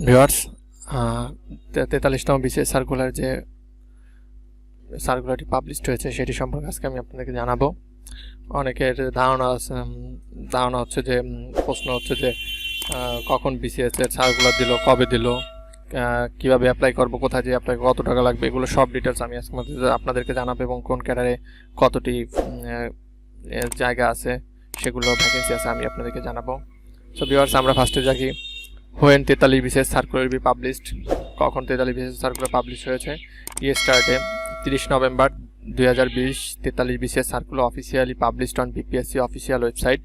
Viewers, 43তম BCS সার্কুলারটি published হয়েছে সেটি সম্পর্কে আজকে আমি আপনাদেরকে জানাবো। অনেকের ধারণা হচ্ছে যে প্রশ্ন হচ্ছে যে কখন বিসিএস এর সার্কুলার দিল, কবে দিল, কিভাবে অ্যাপ্লাই করব, কোথায় যে অ্যাপ্লাই, কত টাকা লাগবে, এগুলো সব ডিটেলস আমি আজকে আপনাদেরকে জানাবো এবং কোন ক্যাডারে কতটি জায়গা আছে, সেগুলো ভ্যাকেন্সি আছে আমি আপনাদেরকে জানাবো। সো ভিউয়ার্স, আমরা ফার্স্টে যাই when 43 BCS circular B published. কখন 43 বিসিএস সার্কুলার পাবলিশ হয়েছে? Yesterday 30 November 2020 43 BCS circular officially published on BPSC official website.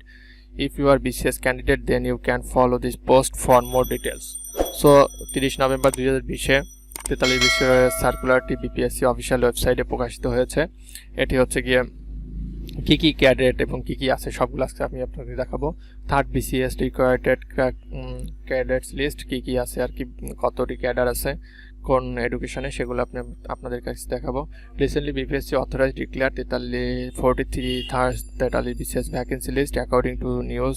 If you are BCS candidate, then you can follow this post for more details. So 30 November 2020 43 BCS সার্কুলারটি BPSC official ওয়েবসাইটে প্রকাশিত হয়েছে। এটি হচ্ছে গিয়ে কি কি ক্যাডেট এবং কি কি আছে সবগুলো আজকে আমি আপনাদের দেখাবো। Third BCS required cadets list কি কি আছে আর কি কতটি ক্যাডার আছে কোন এডুকেশনে, সেগুলো আপনাদের কাছে দেখাবো। Recently BPSC authorized declare 43 BCS vacancy list according to news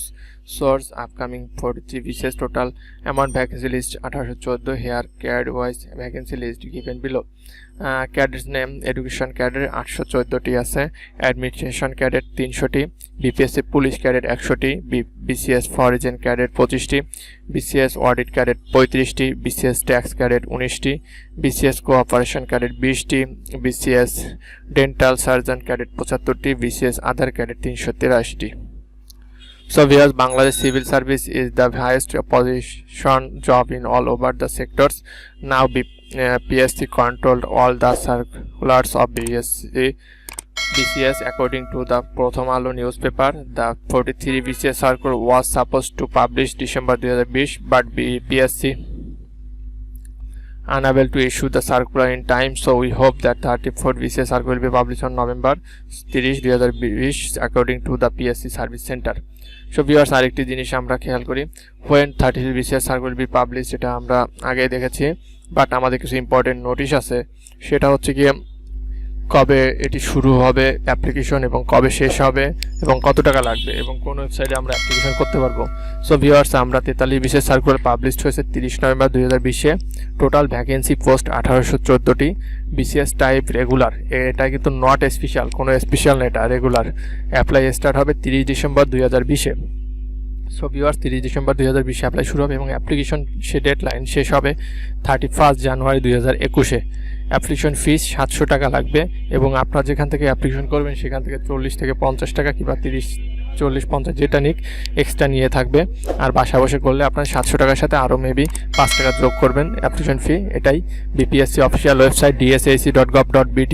source upcoming 43 BCS total amount vacancy list 1814 here cadre wise vacancy list given below. Cadets name education cadet 814টি আছে, অ্যাডমিনিস্ট্রেশন ক্যাডেট 300টি, BPSC police cadet 100টি, BCS foreign cadet 25টি, BCS audit cadet 35টি, BCS tax cadet 19টি, BCS cooperation cadet 20টি, BCS dental surgeon cadet 75টি, BCS আধার ক্যাডেট 383টি। So whereas Bangladesh civil service is the highest position job in all over the sectors, now PSC controlled all the circulars of BCS according to the Prothom Alo newspaper. The 43 BCS circular was supposed to publish December 2020, but PSC unable to issue the circular in time, so we hope that 34 BCS circular will be published on November 30, 2020 according to the PSC Service Center. So viewers, আরেকটি জিনিস আমরা খেয়াল করি, when 33 BCS circular will be published, এটা আমরা আগে দেখেছি, but আমাদের কিছু ইম্পর্টেন্ট নোটিশ আছে। সেটা হচ্ছে গিয়ে কবে এটি শুরু হবে অ্যাপ্লিকেশন এবং কবে শেষ হবে এবং কত টাকা লাগবে এবং কোন ওয়েবসাইটে আমরা অ্যাপ্লিকেশন করতে পারবো। সো ভিউয়ার্স, আমরা 43 BCS সার্কুলার পাবলিশড হয়েছে 30 নভেম্বর 2020-এ। টোটাল ভ্যাকেন্সি পোস্ট 1814টি, বিসিএস টাইপ রেগুলার, এটা কিন্তু নট স্পেশাল, কোনো স্পেশাল না, এটা রেগুলার। অ্যাপ্লাই স্টার্ট হবে 30 ডিসেম্বর 2020-এ। সো ভিউয়ার্স, 30 ডিসেম্বর 2020 অ্যাপ্লাই শুরু হবে এবং অ্যাপ্লিকেশন ডেডলাইন শেষ হবে 31 জানুয়ারি 2021-এ। অ্যাপ্লিকেশন ফিস 700 টাকা লাগবে এবং আপনারা যেখান থেকে অ্যাপ্লিকেশন করবেন সেখান থেকে 40 থেকে 50 টাকা কিংবা 30, 40, 50 যেটা নিক এক্সট্রা নিয়ে থাকবে। আর বাসা বসে করলে আপনার 700 টাকার সাথে আরও মেবি 5 টাকা যোগ করবেন অ্যাপ্লিকেশন ফি। এটাই বিপিএসসি অফিসিয়াল ওয়েবসাইট dsac.gov.bt/,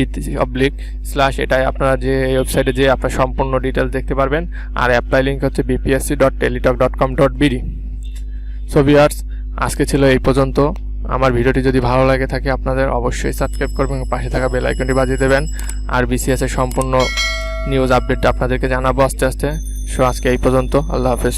এটাই আপনারা যে ওয়েবসাইটে যে আপনার সম্পূর্ণ ডিটেলস দেখতে পারবেন। আর অ্যাপ্লাই লিঙ্ক হচ্ছে bpsc.teletalk.com.bd। সো ভিউয়ার্স, আজকে ছিল এই পর্যন্ত। আমার ভিডিওটি যদি ভালো লাগে থাকে আপনাদের অবশ্যই সাবস্ক্রাইব করবেন এবং পাশে থাকা বেল আইকনটি বাজিয়ে দেবেন। আর বিসিএস এর সম্পূর্ণ নিউজ আপডেটটা আপনাদেরকে জানাবো আস্তে আস্তে। সো আজকে এই পর্যন্ত, আল্লাহ হাফেজ।